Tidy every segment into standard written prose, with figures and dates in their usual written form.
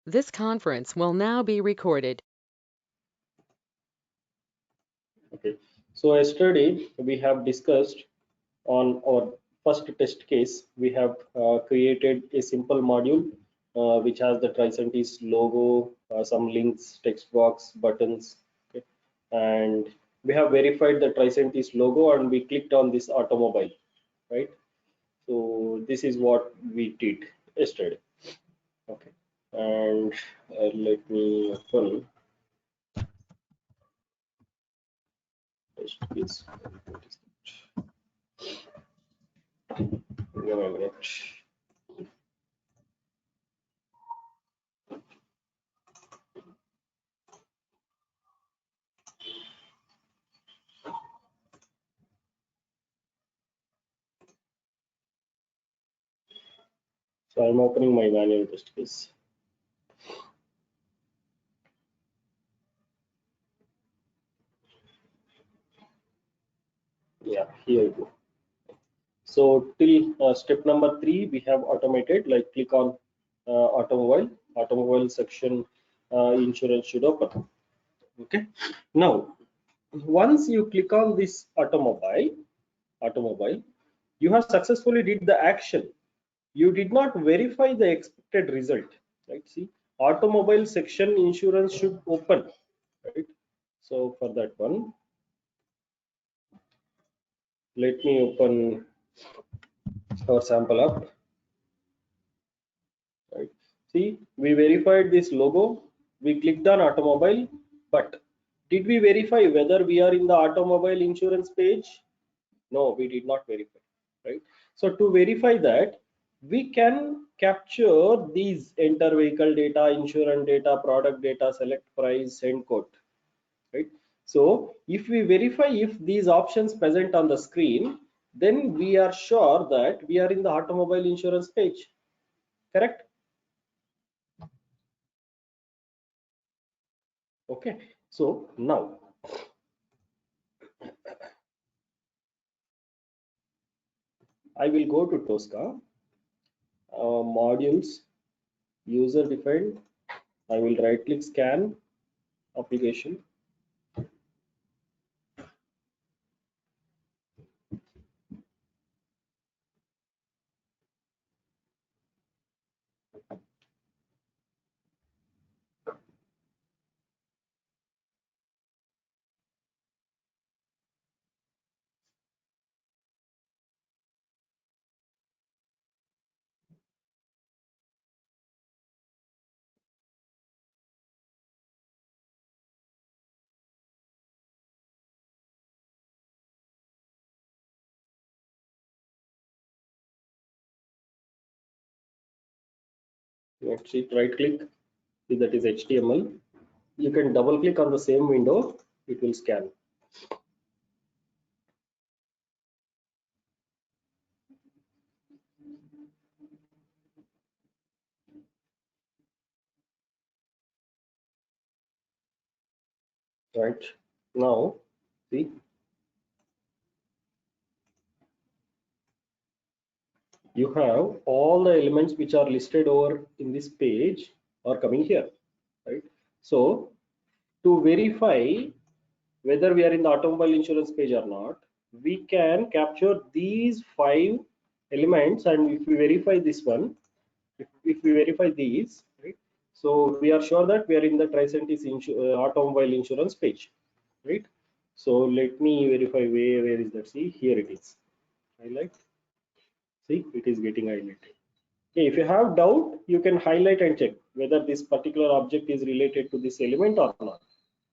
This conference will now be recorded. Okay, so yesterday we have discussed on our first test case. We have created a simple module which has the Tricentis logo, some links, text box, buttons, okay? And we have verified the Tricentis logo and we clicked on this automobile, right? So this is what we did yesterday. Okay, and let me open test case. Give me a minute. So I'm opening my manual test case. Yeah, here you go. So till step number 3, we have automated, like click on automobile section, insurance should open. Okay. Now, once you click on this automobile, you have successfully did the action. You did not verify the expected result, right? See, automobile section insurance should open, right? So for that one, let me open our sample up. Right. See, we verified this logo, we clicked on automobile, but did we verify whether we are in the automobile insurance page? No, we did not verify, right? So to verify that, we can capture these enter vehicle data, insurance data, product data, select price, send code, right? So if we verify if these options present on the screen, then we are sure that we are in the automobile insurance page, correct? Okay, so now I will go to Tosca, modules, user defined. I will right click scan application. Let's see, right click, see that is HTML. You can double click on the same window, it will scan. Right now, see, you have all the elements which are listed over in this page are coming here, right? So to verify whether we are in the automobile insurance page or not, we can capture these 5 elements, and if we verify this one, if we verify these, right, so we are sure that we are in the Tricentis automobile insurance page, right? So let me verify where is that. See, here it is. Highlight. See, it is getting highlighted. Okay, if you have doubt, you can highlight and check whether this particular object is related to this element or not.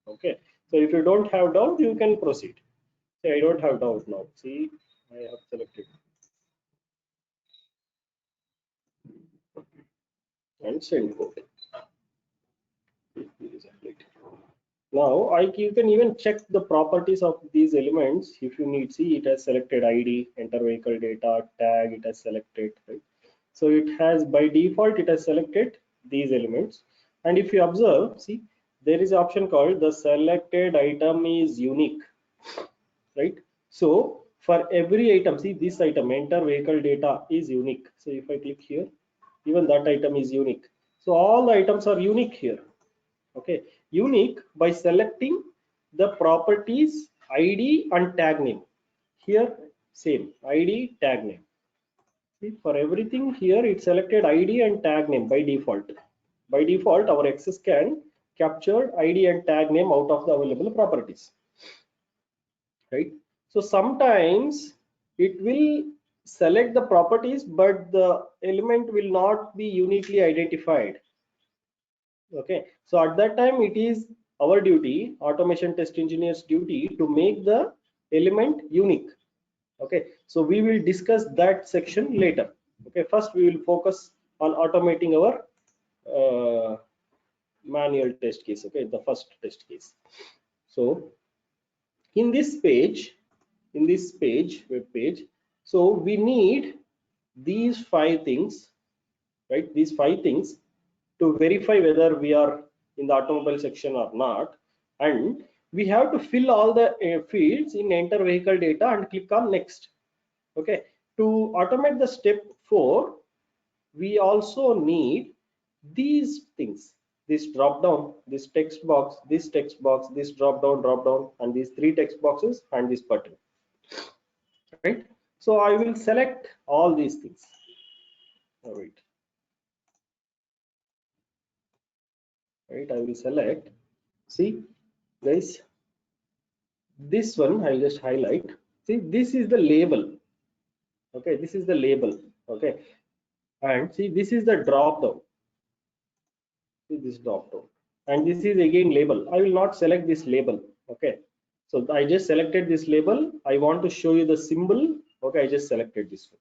Okay, so if you don't have doubt, you can proceed. Say I don't have doubt now. See, I have selected and send code. Now you can even check the properties of these elements if you need. See, it has selected ID, enter vehicle data, tag, it has selected, right? So it has, by default, it has selected these elements. And if you observe, see, there is an option called the selected item is unique, right? So for every item, see this item, enter vehicle data is unique. So if I click here, even that item is unique. So all the items are unique here. Okay, unique by selecting the properties ID and tag name. Here same ID tag name. See, for everything here it selected ID and tag name by default. By default our access can capture ID and tag name out of the available properties, right? So sometimes it will select the properties but the element will not be uniquely identified. Okay, so at that time it is our duty, automation test engineer's duty, to make the element unique. Okay, so we will discuss that section later. Okay, first we will focus on automating our manual test case. Okay, the first test case. So in this page, web page, so we need these 5 things, right? These 5 things to verify whether we are in the automobile section or not, and we have to fill all the fields in enter vehicle data and click on next. Okay, to automate the step 4, we also need these things: this drop down, this text box, this text box, this drop down, and these 3 text boxes and this button, right? So I will select all these things. All right, I will select. See guys, this one I'll just highlight. See, this is the label. Okay, this is the label. Okay, and see, this is the drop down. See this drop down, and this is again label. I will not select this label. Okay, so I just selected this label. I want to show you the symbol. Okay, I just selected this one.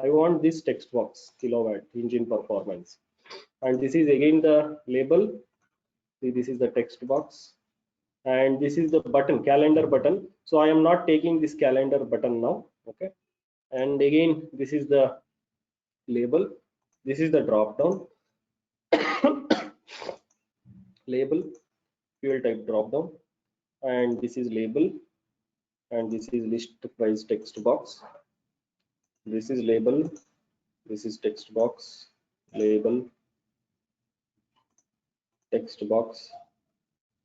I want this text box, kilowatt engine performance, and this is again the label. See, this is the text box, and this is the button, calendar button. So I am not taking this calendar button now. Okay, and again this is the label, this is the drop down. Label, fuel type drop down, and this is label, and this is list price text box. This is label, this is text box, label, text box,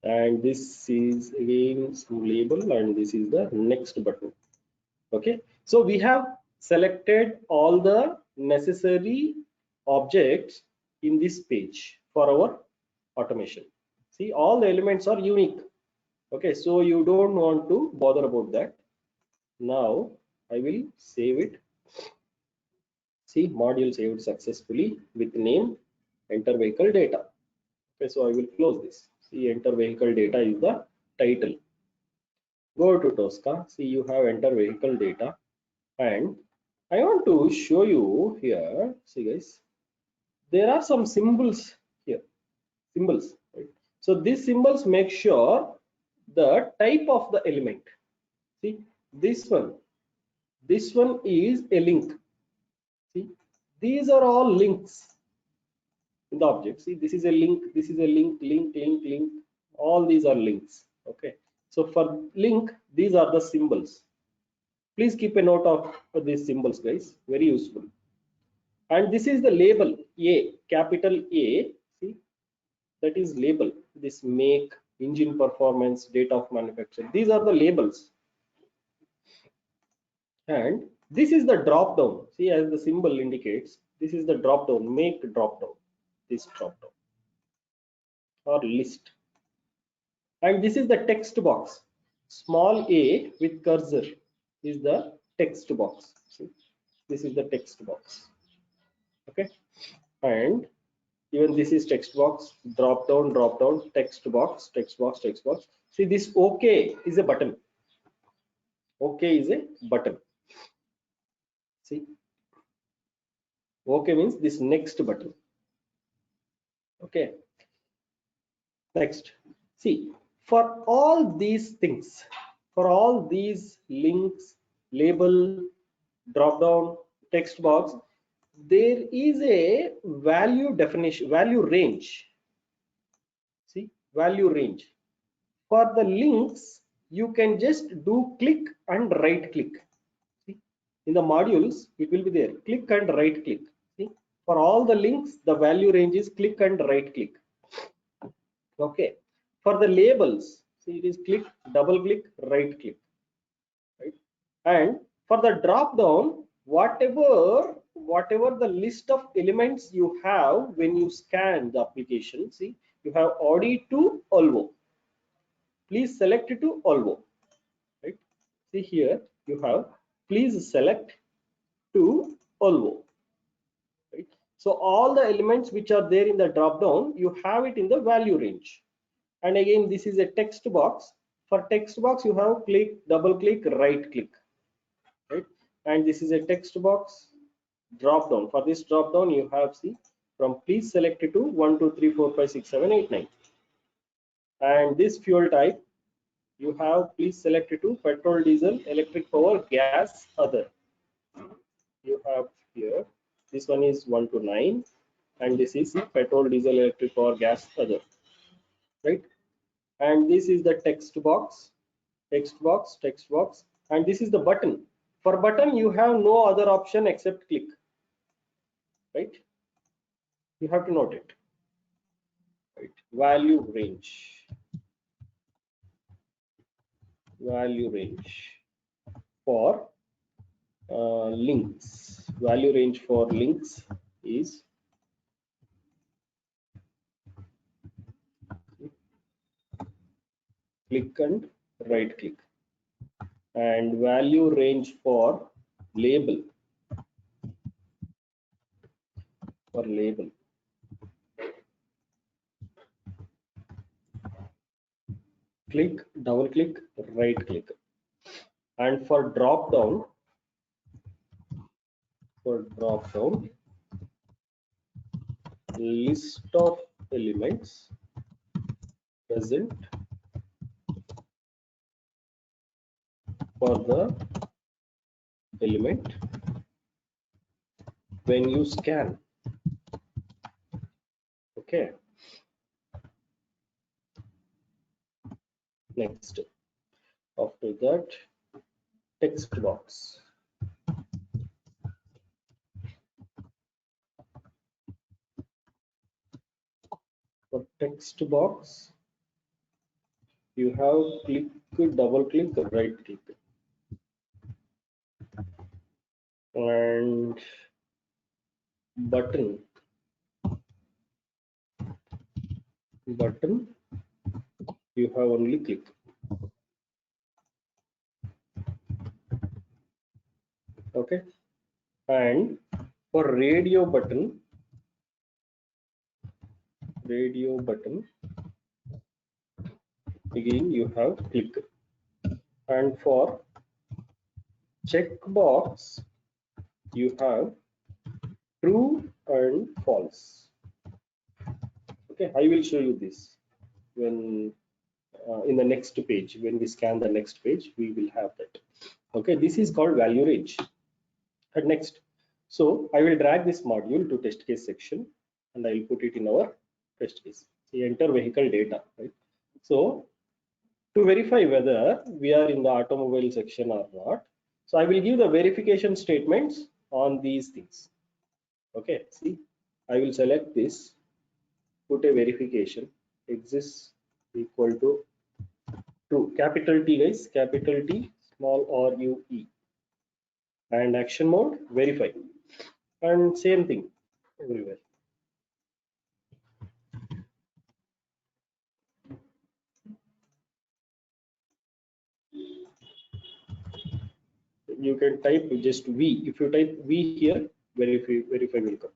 and this is again some label, and this is the next button. Okay, so we have selected all the necessary objects in this page for our automation. See, all the elements are unique. Okay, so you don't want to bother about that. Now I will save it. See, module saved successfully with name enter vehicle data. Okay, so I will close this. See, enter vehicle data is the title. Go to Tosca. See, you have enter vehicle data, and I want to show you here. See guys, there are some symbols here, symbols, right? So these symbols make sure the type of the element. See, this one is a link. See, these are all links in the object. See, this is a link, this is a link, all these are links. Okay, so for link, these are the symbols. Please keep a note of these symbols, guys, very useful. And this is the label, A, capital A. See, that is label. This make, engine performance, date of manufacture, these are the labels. And this is the drop down. See, as the symbol indicates, this is the drop down, make drop down, this drop down or list. And this is the text box, small a with cursor is the text box. See, this is the text box. Okay, and even this is text box, drop down, text box, text box, text box. See, this OK is a button. OK is a button. See, OK means this next button. Okay, next. See, for all these things, for all these links, label, drop down, text box, there is a value definition, value range. See, value range. For the links, you can just do click and right click. See, in the modules, it will be there. Click and right click. See, For all the links, the value range is click and right click. Okay. For the labels, see, it is click, double click, right click. Right. And for the drop down, whatever the list of elements you have when you scan the application, see, you have Audi to Olvo. Please select it to Olvo. Right. See here, you have please select to Olvo. Right. So all the elements which are there in the drop down, you have it in the value range. And again, this is a text box. For text box, you have click, double click, right click. Right. And this is a text box drop down. For this drop down, you have, see, from please select it to 1 2 3 4 5 6 7 8 9. And this fuel type, you have please select it to petrol, diesel, electric power, gas, other. You have here, this one is 1 to 9, and this is petrol, diesel, electric power, gas, other. Right. And this is the text box, text box, text box, and this is the button. For button, you have no other option except click. Right. You have to note it. Right. Value range for links. Value range for links is click and right click, and value range for label click, double click, right click. And for drop down, list of elements present for the element when you scan. Okay. Next, after that, text box. For text box, you have click, double click, right click, and button you have only click. Okay. And for radio button, again you have click. And for checkbox, you have true and false. Okay, I will show you this when in the next page. When we scan the next page, we will have that. Okay, this is called value range. And next, so I will drag this module to test case section, and I will put it in our test case. So enter vehicle data, right? So to verify whether we are in the automobile section or not, so I will give the verification statements on these things. Okay, see, I will select this, put a verification, exists equal to true, capital T guys, capital T, small r u e, and action mode verify, and same thing everywhere. You can type just V. If you type V here, verify will come.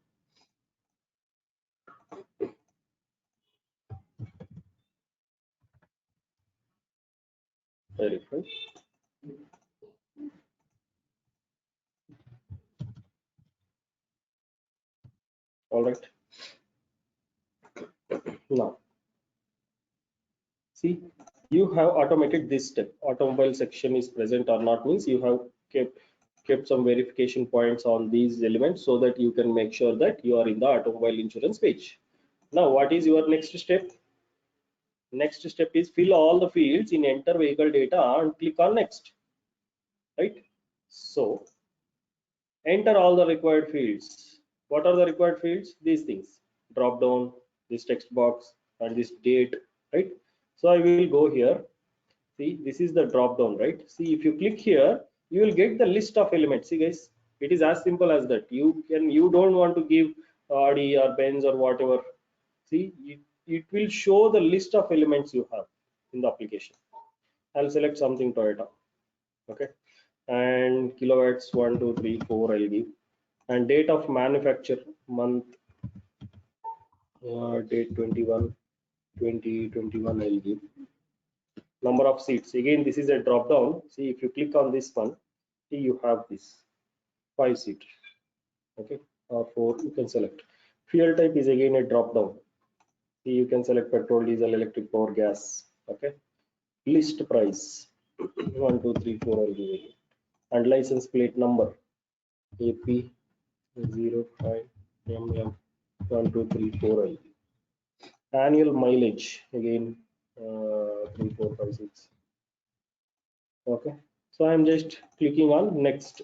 Verify. All right. Now, see, you have automated this step. Automobile section is present or not means you have kept some verification points on these elements so that you can make sure that you are in the automobile insurance page. Now, what is your next step? Next step is fill all the fields in enter vehicle data and click on next. Right? So, enter all the required fields. What are the required fields? These things: drop down, this text box, and this date, right? So I will go here. See, this is the drop down, right? See, if you click here, you will get the list of elements. See, guys, it is as simple as that. You don't want to give Audi or Benz or whatever. See, it will show the list of elements you have in the application. I'll select something Toyota. Okay, and kilowatts 1 2 3 4 I'll give, and date of manufacture, month, date 21 2021 I'll give. Number of seats, again this is a drop down. See, if you click on this one, see, you have this 5 seat, okay, or 4 you can select. Fuel type is again a drop down. See, you can select petrol, diesel, electric, power, gas. Okay, list price 1 2 3 4 I'll give again. And license plate number AP 05 MM 1 2 3 4 I'll give. Annual mileage again 3 4 5 6. Okay, so I'm just clicking on next.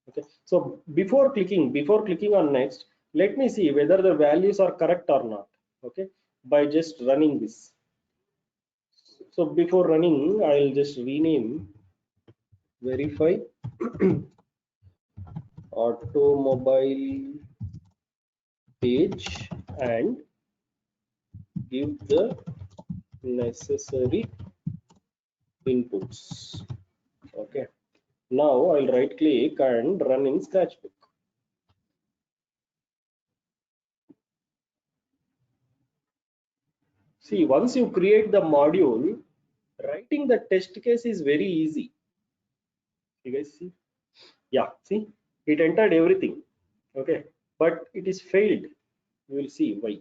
Okay, so before clicking on next, let me see whether the values are correct or not. Okay, by just running this. So before running, I'll just rename verify automobile page and give the necessary inputs. Okay, now I'll right click and run in Scratchbook. See, once you create the module, writing the test case is very easy. You guys see? Yeah, see, it entered everything. Okay, but it is failed. You will see why.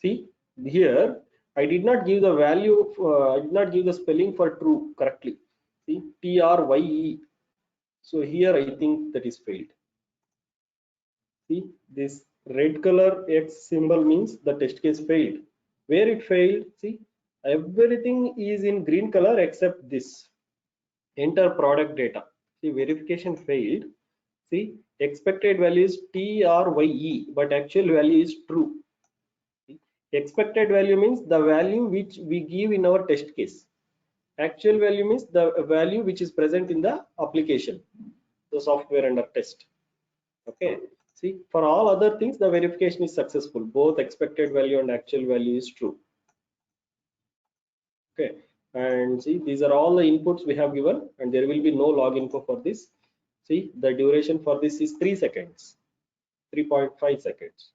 See, here I did not give the value, I did not give the spelling for true correctly. See, TRYE. So here I think that is failed. See, this red color X symbol means the test case failed. Where it failed, see, everything is in green color except this. Enter product data. See, verification failed. See, expected value is TRYE, but actual value is true. Expected value means the value which we give in our test case. Actual value means the value which is present in the application, the software under test. Okay, see, for all other things the verification is successful. Both expected value and actual value is true. Okay, and see, these are all the inputs we have given, and there will be no log info for this. See, the duration for this is 3 seconds, 3.5 seconds.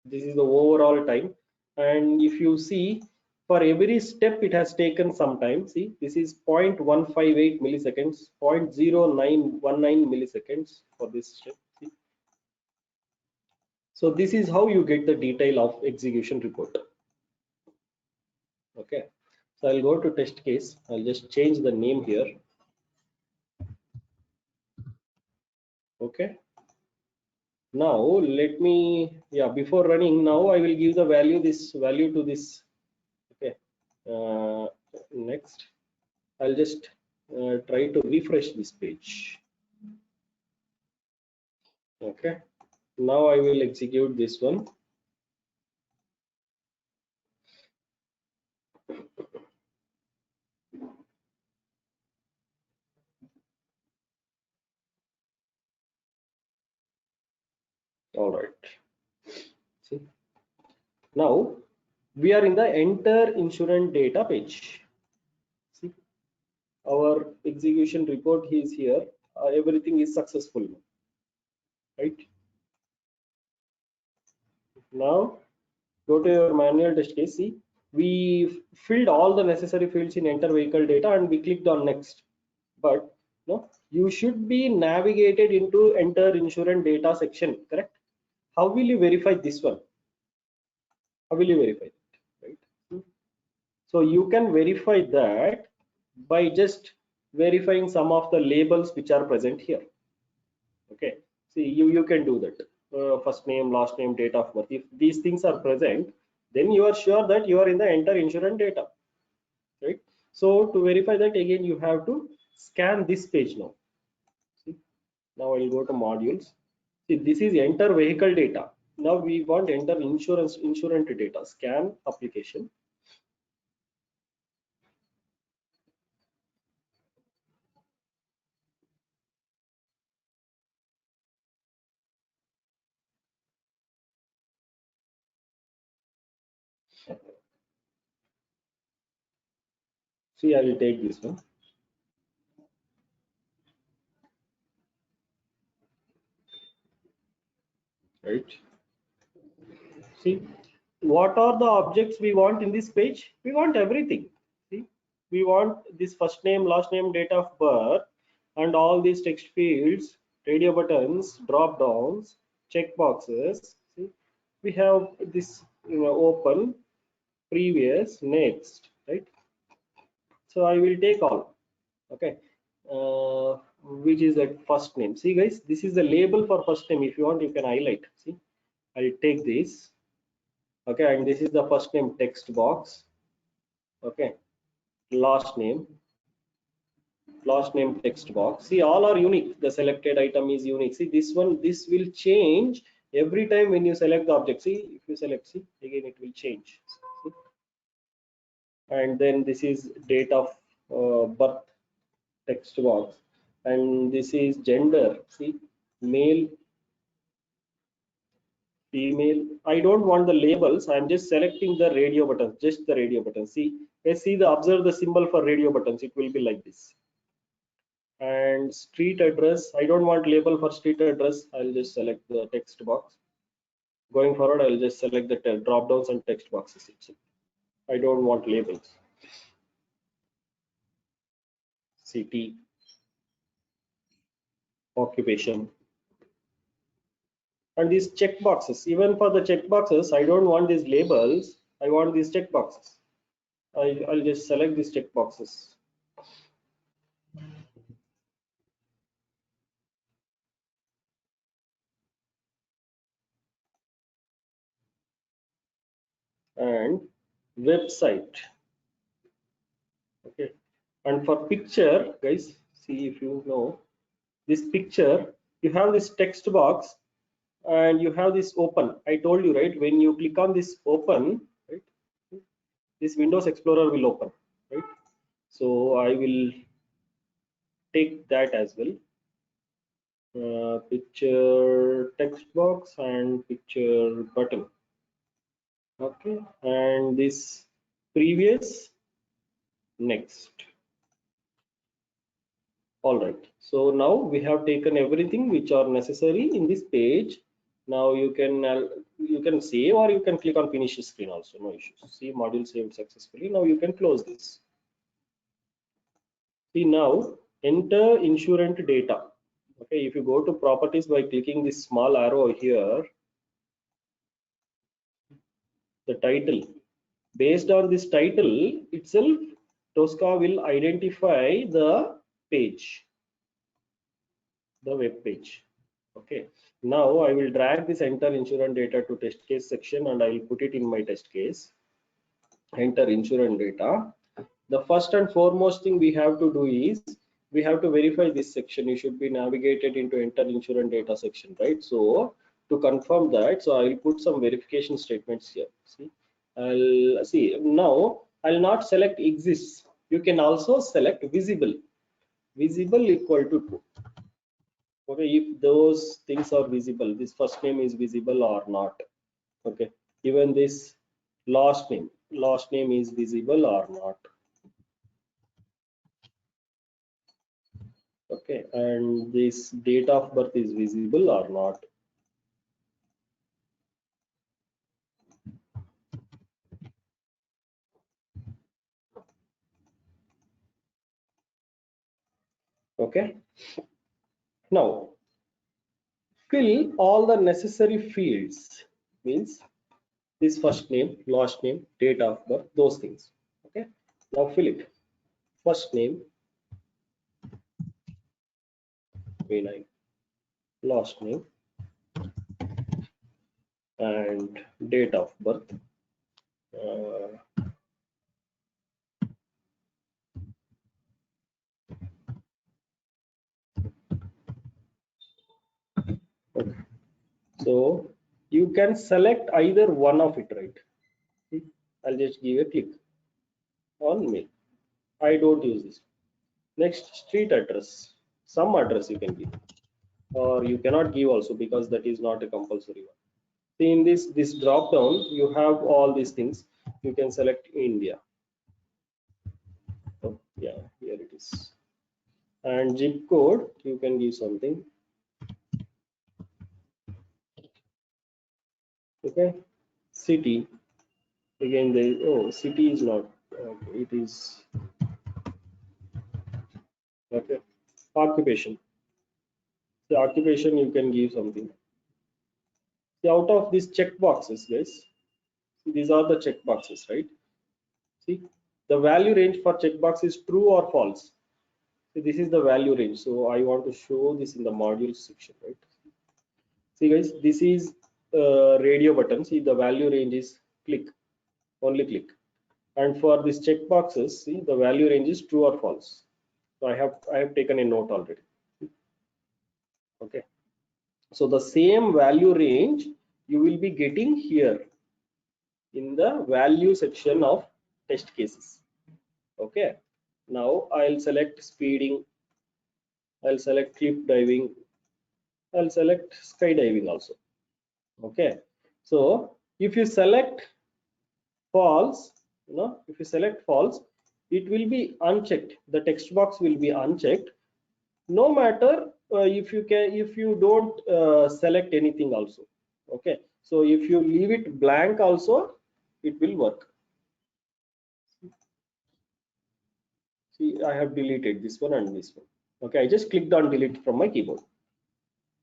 This is the overall time. And if you see, for every step it has taken some time. See, this is 0.158 milliseconds, 0.0919 milliseconds for this step. See? So this is how you get the detail of execution report. Okay, so I'll go to test case. I'll just change the name here. Okay, now let me, yeah, before running, now I will give the value, this value to this. Okay, next I'll just try to refresh this page. Okay, now I will execute this one. All right, see, now we are in the enter insurance data page. See, our execution report is here. Everything is successful, right? Now go to your manual test case. See, we filled all the necessary fields in enter vehicle data and we clicked on next. But no, you should be navigated into enter insurance data section, correct? How will you verify this one? How will you verify that, right? So you can verify that by just verifying some of the labels which are present here. Okay, see, you can do that. First name, last name, date of birth. If these things are present, then you are sure that you are in the enter insurance data, right? So to verify that, again you have to scan this page now. See? Now I'll go to modules. See, this is enter vehicle data. Now we want enter insurance data. Scan application. See, I will take this one. Right. See, what are the objects we want in this page? We want everything. See, we want this first name, last name, date of birth, and all these text fields, radio buttons, drop downs, check boxes. See, we have this, open, previous, next, right? So I will take all. Okay. Which is that first name. See, guys, this is the label for first name. If you want, you can highlight. See, I'll take this. Okay, and this is the first name text box. Okay, last name text box. See, all are unique. The selected item is unique. See, this one, this will change every time when you select the object. See, if you select, see, again it will change. See? And then this is date of birth text box, and this is gender. See, male, female. I don't want the labels. I'm just selecting the radio buttons, just the radio buttons. See, let's see the observe the symbol for radio buttons. It will be like this. And street address, I don't want label for street address. I'll just select the text box. Going forward, I'll just select the drop downs and text boxes itself. I don't want labels. City, occupation, and these check boxes. Even for the check boxes, I don't want these labels. I want these check boxes. I'll just select these check boxes. And website. Okay, and for picture, guys, see, if you know this picture, you have this text box and you have this open. I told you, right, when you click on this open, right, this Windows Explorer will open, right? So I will take that as well. Picture text box and picture button. Okay, and this previous, next. All right, so now we have taken everything which are necessary in this page. Now you can save, or you can click on finish screen also, no issues. See, module saved successfully. Now you can close this. See, now enter insurance data. Okay, if you go to properties by clicking this small arrow here, the title, based on this title itself, Tosca will identify the page, the web page. Okay, now I will drag this enter insurance data to test case section, and I will put it in my test case. Enter insurance data. The first and foremost thing we have to do is we have to verify this section. You should be navigated into enter insurance data section, right? So to confirm that, so I will put some verification statements here. See, I'll see now. I'll not select exists. You can also select visible. Visible equal to true. Okay, if those things are visible, this first name is visible or not. Okay, even this last name is visible or not. Okay, and this date of birth is visible or not. Okay, now fill all the necessary fields, means this first name, last name, date of birth, those things. Okay, now fill it. First name Vinay, last name, and date of birth. So you can select either one of it, right? See, I'll just give a click on mail. I don't use this. Next, street address. Some address you can give, or you cannot give also, because that is not a compulsory one. See, in this drop down, you have all these things. You can select India. Oh, yeah, here it is. And zip code, you can give something. Okay. City. Again, city is not. Okay, it is. Okay. Occupation. The occupation, you can give something. See, out of these check boxes, guys, these are the check boxes, right? See, the value range for checkbox is true or false. See, this is the value range. So I want to show this in the module section, right? See, guys, this is radio button. See, the value range is click, only click. And for these checkboxes, see, the value range is true or false. So I have taken a note already. Okay. So the same value range you will be getting here in the value section of test cases. Okay. Now I'll select speeding. I'll select cliff diving. I'll select skydiving also. Okay. So if you select false, if you select false, it will be unchecked. The text box will be unchecked. No matter if you don't select anything also. Okay. So if you leave it blank also, it will work. See, I have deleted this one and this one. Okay, I just clicked on delete from my keyboard.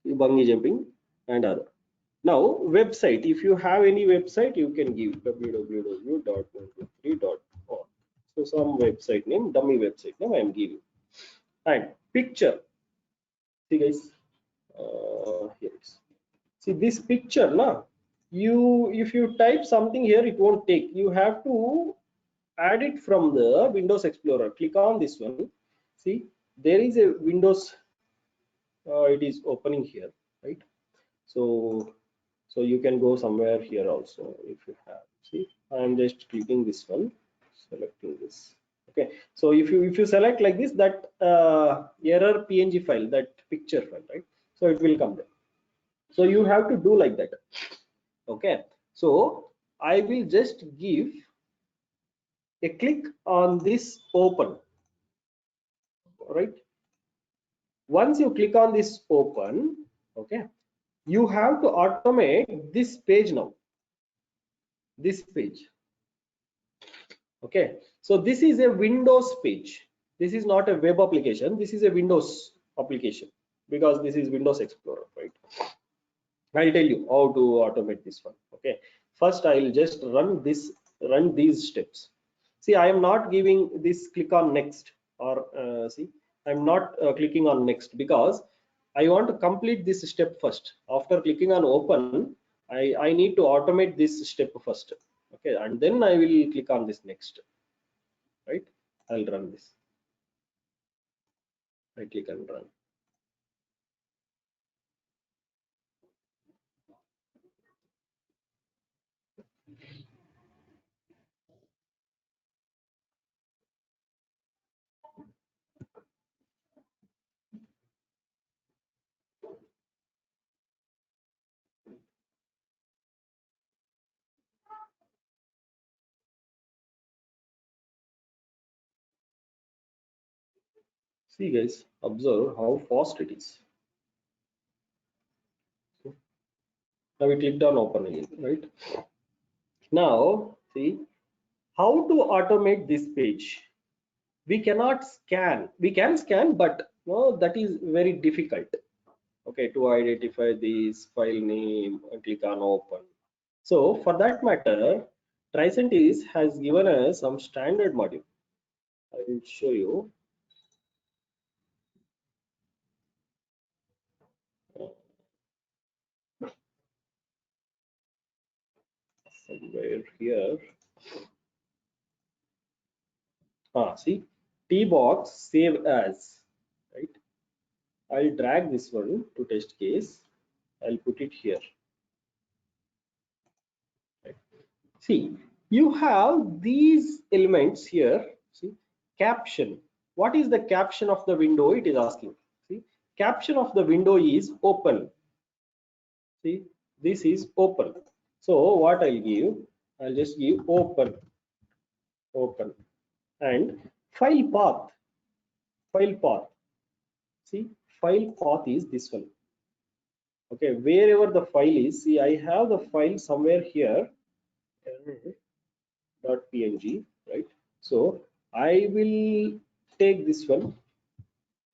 Bungee jumping and other. Now, website. If you have any website, you can give www.123.org. So some website name, dummy website name I am giving. And picture. See, guys, here it is. See this picture, now. If you type something here, it won't take. You have to add it from the Windows Explorer. Click on this one. See, there is a Windows. It is opening here, right? So you can go somewhere here also if you have. See, I'm just clicking this one, selecting this. Okay. So if you select like this, that error PNG file, that picture file, right? So it will come there. So you have to do like that. Okay. So I will just give a click on this open. Right. Once you click on this open, okay, you have to automate this page now. This page. Okay. So this is a Windows page. This is not a web application. This is a Windows application because this is Windows Explorer, right? I'll tell you how to automate this one. Okay. First, I'll just run these steps. See, I am not giving this click on next, or see, I'm not clicking on next because I want to complete this step first. After clicking on open, I need to automate this step first. Okay, and then I will click on this next. Right? I'll run this. I click and run. See, guys, observe how fast it is. Now we clicked on open again, right? Now, see how to automate this page. We cannot scan. We can scan, but no, that is very difficult. Okay, to identify this file name and click on open. So for that matter, Tricentis has given us some standard module. I will show you. Somewhere here. See, tbox save as, right? I'll drag this one to test case. I'll put it here. See, you have these elements here. See, caption. What is the caption of the window? It is asking. See, caption of the window is open. See, this is open. So what I'll give? I'll just give open, open, and file path. File path. See, file path is this one. Okay, wherever the file is. See, I have the file somewhere here. .png, right? So I will take this one,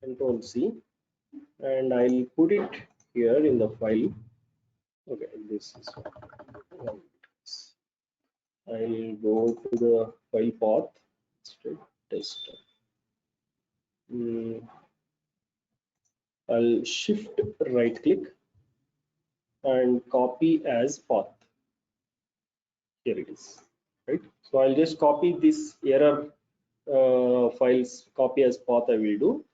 Control C, and I'll put it here in the file. Okay, this is one. I'll go to the file path, straight test. I'll shift right click and copy as path. Here it is, right? So I'll just copy this error files, copy as path I will do.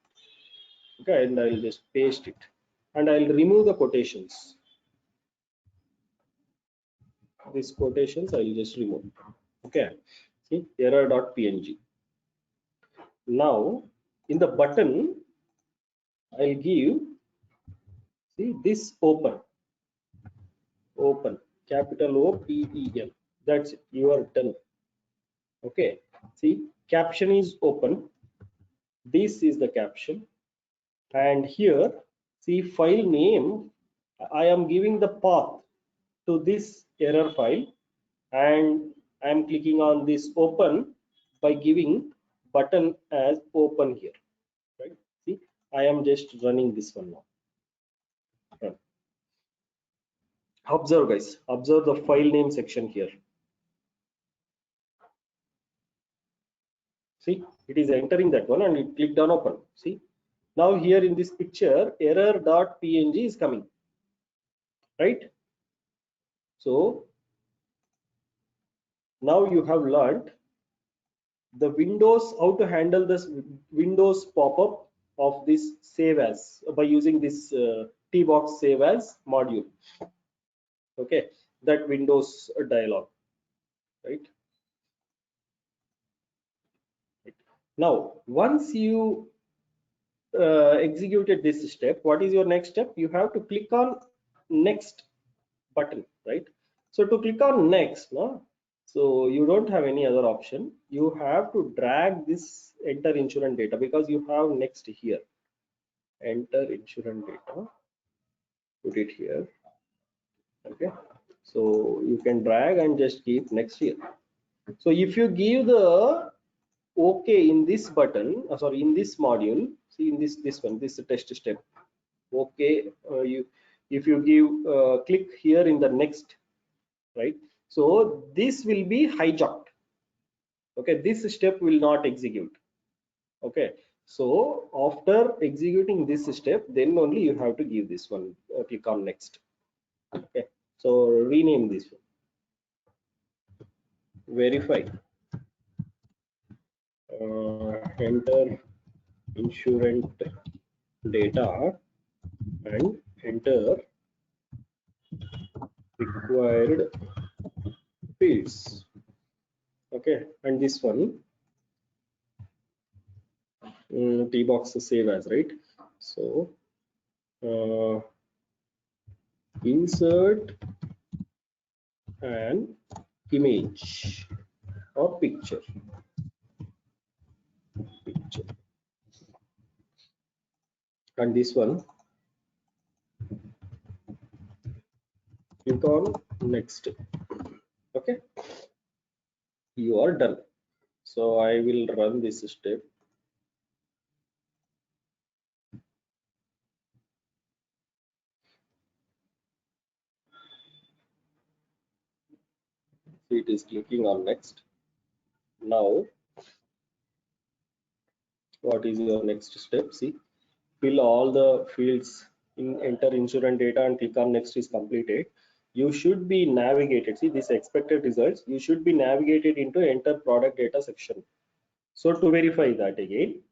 Okay, and I'll just paste it, and I'll remove the quotations. These quotations I'll just remove. Okay, see, error.png. Now in the button I'll give, see, this open, capital OPEN. That's it, you are done. Okay, see, caption is open. This is the caption, and here, see, file name, I am giving the path to this error file, and I am clicking on this open by giving button as open here, right? See, I am just running this one now. Run. Observe, guys, observe the file name section here. See, it is entering that one, and it clicked on open. See, now here in this picture, error.png is coming, right? So now you have learned the Windows, how to handle this Windows pop-up of this save as by using this tbox save as module. Okay, that Windows dialog, right? Now once you executed this step, what is your next step? You have to click on next button, right? So to click on next, no, so you don't have any other option. You have to drag this enter insurance data, because you have next here. Enter insurance data, put it here. Okay, so you can drag and just keep next here. So if you give the OK in this button, sorry, in this module, see, in this one, this test step, OK, if you give click here in the next, right? So this will be hijacked. Okay, this step will not execute. Okay, so after executing this step, then only you have to give this one, click on next. Okay, so rename this one, verify, enter insurance data and enter required fields. Okay, and this one, tbox save as, right? So insert an image or picture, and this one, click on next. Okay, you are done. So I will run this step. So it is clicking on next. Now what is your next step? See, fill all the fields in enter insurance data and click on next is completed. You should be navigated. See, this expected results, you should be navigated into enter product data section. So to verify that again,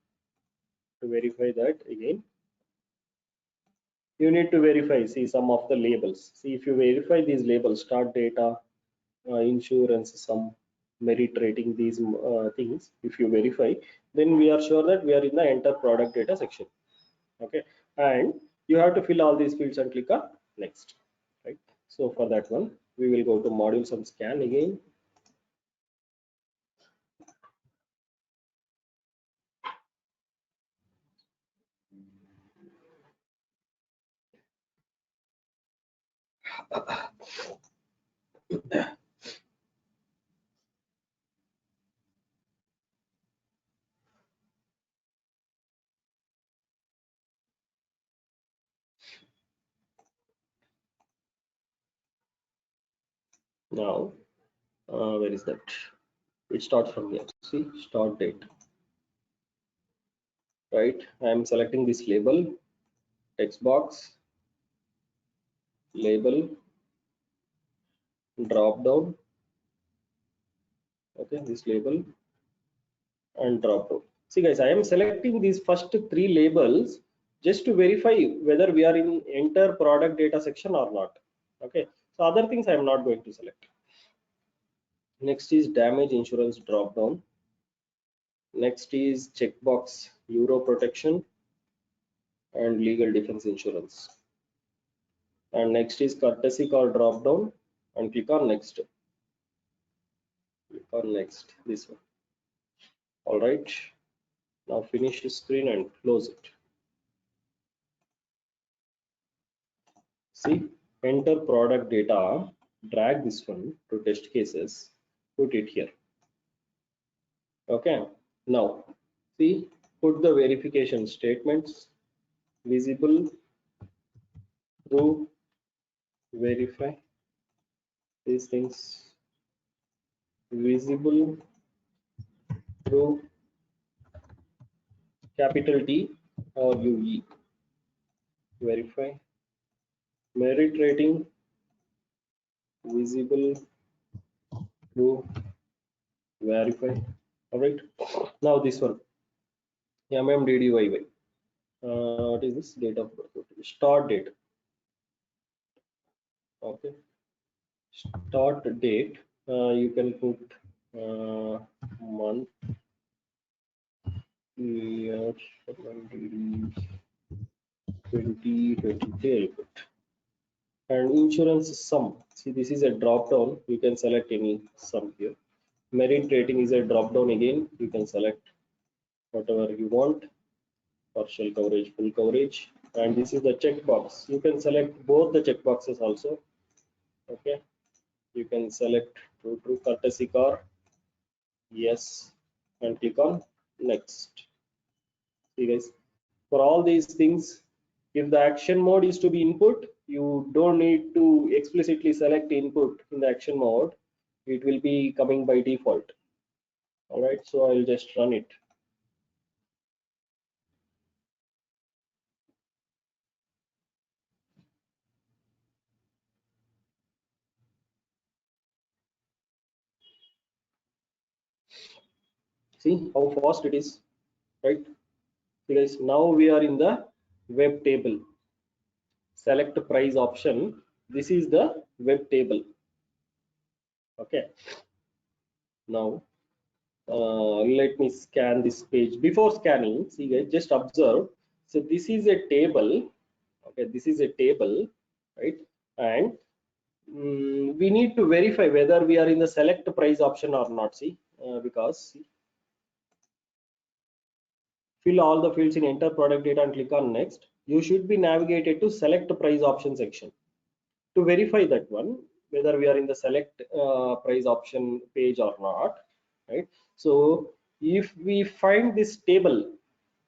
you need to verify, see, some of the labels. See, if you verify these labels, start data, insurance sum, merit rating, these things, if you verify, then we are sure that we are in the enter product data section. Okay, and you have to fill all these fields and click on next, right? So for that one, we will go to modules and scan again. Now, where is that? It starts from here. See, start date, right? I am selecting this label, text box, label, drop down. Okay, this label and drop down. See guys, I am selecting these first three labels just to verify whether we are in enter product data section or not. Okay, so other things I am not going to select. Next is damage insurance drop down. Next is checkbox euro protection and legal defense insurance. And next is courtesy car drop down and click on next. Click on next, this one. All right, now finish the screen and close it. See, enter product data, drag this one to test cases, put it here. Okay, now see, put the verification statements, visible, true, verify, these things, visible, true, capital T or UE, verify, merit rating, visible, true, verify. All right, now this one, MMDDYY. What is this? Date of birth, start date. Okay, start date, you can put month, year, 2023 I'll put. And insurance sum, see this is a drop down, you can select any sum here. Merit rating is a drop down, again you can select whatever you want, partial coverage, full coverage. And this is the checkbox, you can select both the checkboxes also. Okay, you can select true courtesy car, yes, and click on next. See guys, for all these things, if the action mode is to be input, you don't need to explicitly select input in the action mode, it will be coming by default. All right, so I'll just run it. See how fast it is, right? See guys, now we are in the web table, select price option, this is the web table. Okay, now let me scan this page. Before scanning, see guys, just observe, so this is a table. Okay, this is a table, right? And we need to verify whether we are in the select price option or not. See, because see, fill all the fields in enter product data and click on next. You should be navigated to select price option section to verify that one, whether we are in the select price option page or not, right? So if we find this table,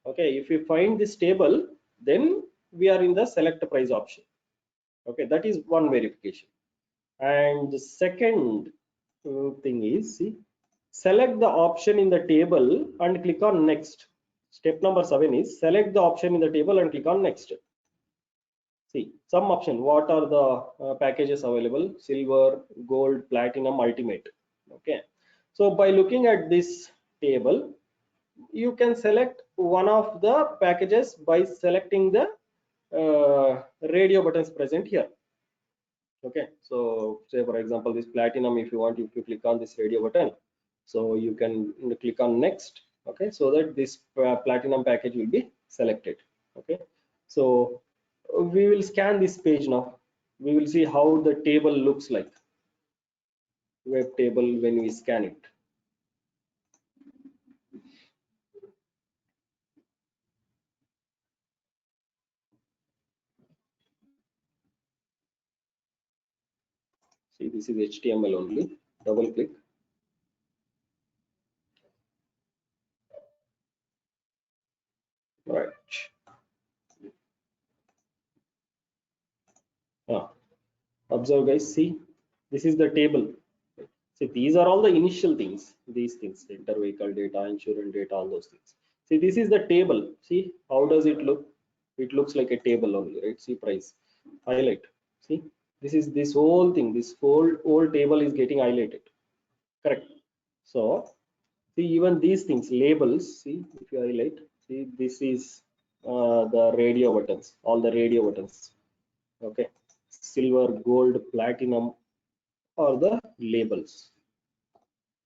okay, if we find this table, then we are in the select price option. Okay, that is one verification. And the second thing is, see, select the option in the table and click on next. Step number 7 is select the option in the table and click on next. See, some option, what are the packages available? Silver, gold, platinum, ultimate. Okay, so by looking at this table, you can select one of the packages by selecting the radio buttons present here. Okay, so say for example this platinum, if you want, if you click on this radio button, so you can click on next. Okay, so that this platinum package will be selected. Okay, so we will scan this page now. We will see how the table looks like, web table, when we scan it. See, this is HTML only. Double click. Right. Observe guys, see, this is the table. See, these are all the initial things, these things, enter vehicle data, insurance data, all those things. See, this is the table. See, how does it look? It looks like a table only, right? See, price, highlight. See, this is this whole thing, this whole table is getting highlighted. Correct. So, see, even these things, labels, see, if you highlight, see, this is the radio buttons, all the radio buttons. Okay, silver, gold, platinum, or the labels.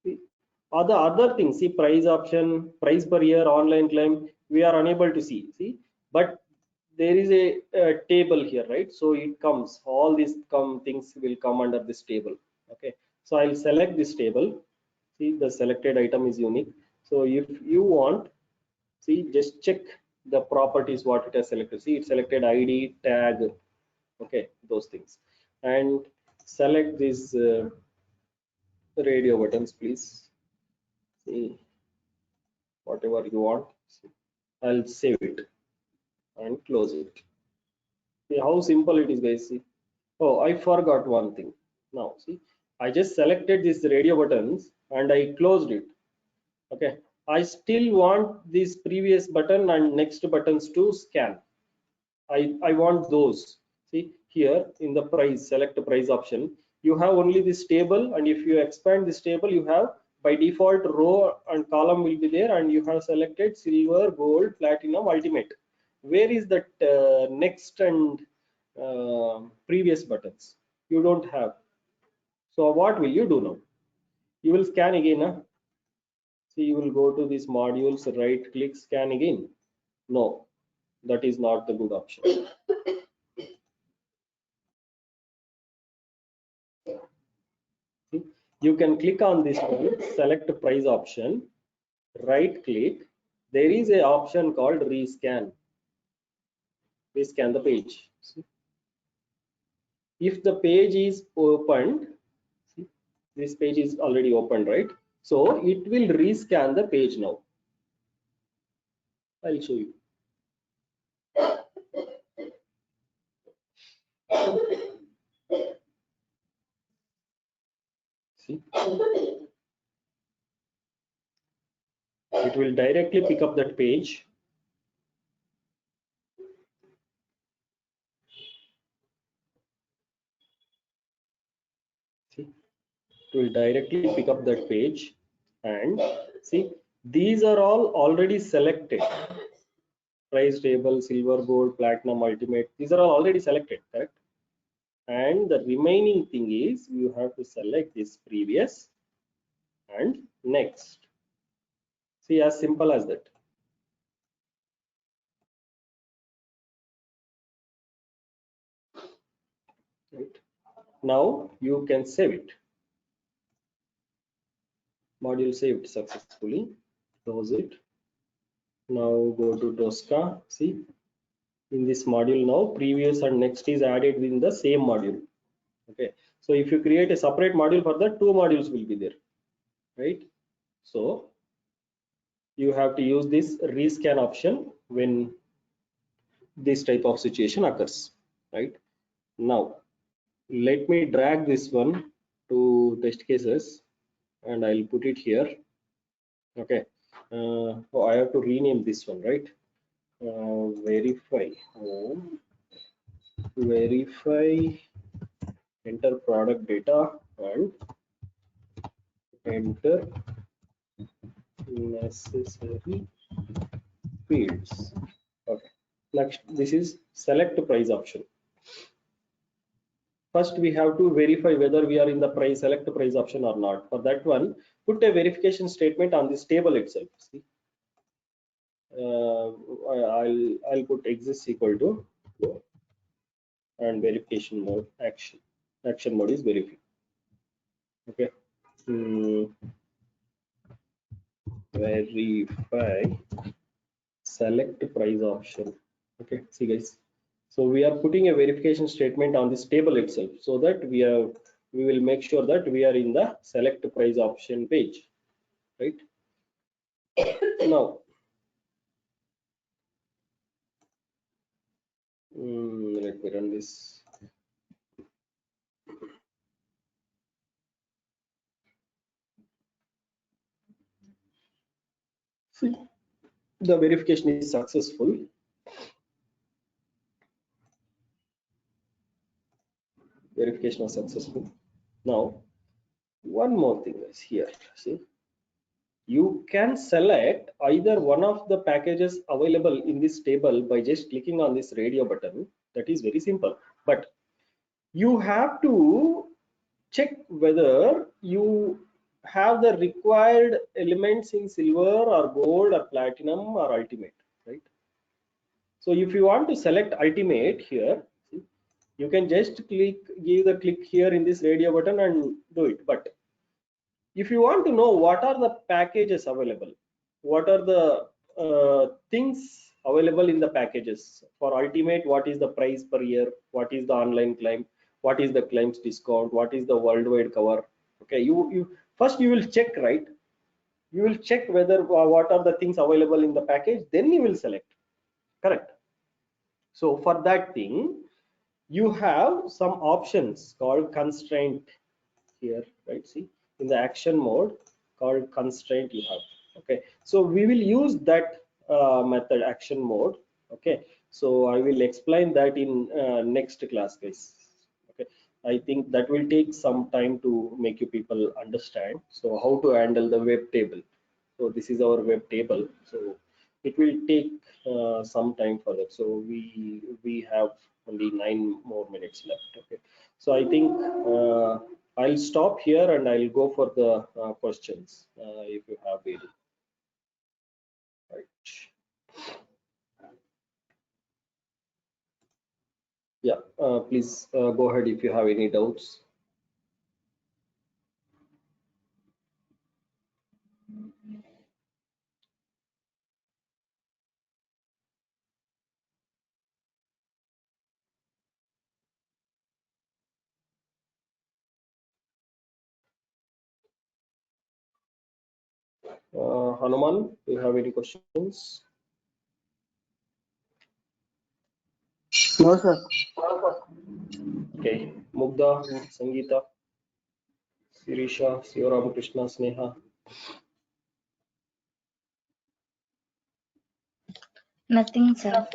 See, other things, see, price option, price per year, online claim, we are unable to see, but there is a table here, right? So it comes, all these things will come under this table. Okay, so I'll select this table. See, the selected item is unique. So if you want, see, just check the properties what it has selected. See, it selected ID, tag, okay, those things, and select this radio buttons, please. See, whatever you want. See, I'll save it and close it. See how simple it is, guys. See, oh, I forgot one thing. Now, see, I just selected these radio buttons and I closed it. Okay, I still want this previous button and next buttons to scan. I want those. See, here in the price, select price option, you have only this table, and if you expand this table, you have by default row and column will be there, and you have selected silver, gold, platinum, ultimate. Where is that next and previous buttons? You don't have. So what will you do now? You will scan again. Huh? See, you will go to these modules, right click, scan again. No, that is not the good option. You can click on this one, select price option, right click. There is a option called rescan. Rescan the page. If the page is opened, this page is already opened, right? So it will rescan the page now. I'll show you. See, it will directly pick up that page. See, it will directly pick up that page, and see, these are all already selected. Price table, silver, gold, platinum, ultimate, these are all already selected, correct? And the remaining thing is you have to select this previous and next. See, as simple as that. Right. Now you can save it. Module saved successfully. Close it. Now go to Tosca. See, in this module now previous and next is added within the same module. Okay, so if you create a separate module for that, two modules will be there, right? So you have to use this rescan option when this type of situation occurs, right? Now let me drag this one to test cases and I'll put it here. Okay, oh, I have to rename this one, right? Verify home, verify, enter product data and enter necessary fields. Okay, next this is select price option. first we have to verify whether we are in the price select price option or not. For that one, put a verification statement on this table itself. See, I'll put exists equal to and verification mode action mode is verify. Okay. Verify select price option. Okay, see guys, so we are putting a verification statement on this table itself, so that we will make sure that we are in the select price option page, right? Now let me run this. See, the verification is successful. Verification was successful. Now one more thing is here. See, you can select either one of the packages available in this table by just clicking on this radio button. That is very simple, but you have to check whether you have the required elements in silver or gold or platinum or ultimate, right? So if you want to select ultimate here, see, you can just give the click here in this radio button and do it. But if you want to know what are the packages available, what are the things available in the packages for ultimate, what is the price per year, what is the online claim, what is the claims discount, what is the worldwide cover. Okay, you first you will check, right? You will check whether what are the things available in the package, then you will select, correct? So for that thing you have some options called constraint here, right? See, in the action mode called constraint you have. Okay, so we will use that method action mode. Okay, so I will explain that in next class, guys. Okay, I think that will take some time to make you people understand. So how to handle the web table. So this is our web table, so it will take some time for that. So we have only 9 more minutes left. Okay, so I think I'll stop here and I'll go for the questions if you have any. Right. Yeah, please go ahead if you have any doubts. Hanuman, do you have any questions? No, sir. Okay, Mugdha, Sangeeta, Sirisha, Sivaram Krishna, Sneha. Nothing, sir.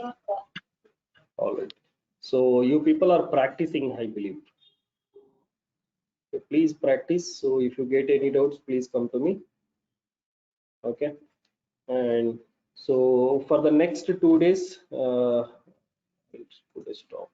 All right. So you people are practicing, I believe. So please practice. So if you get any doubts, please come to me. Okay. And so for the next 2 days, let's put a stop.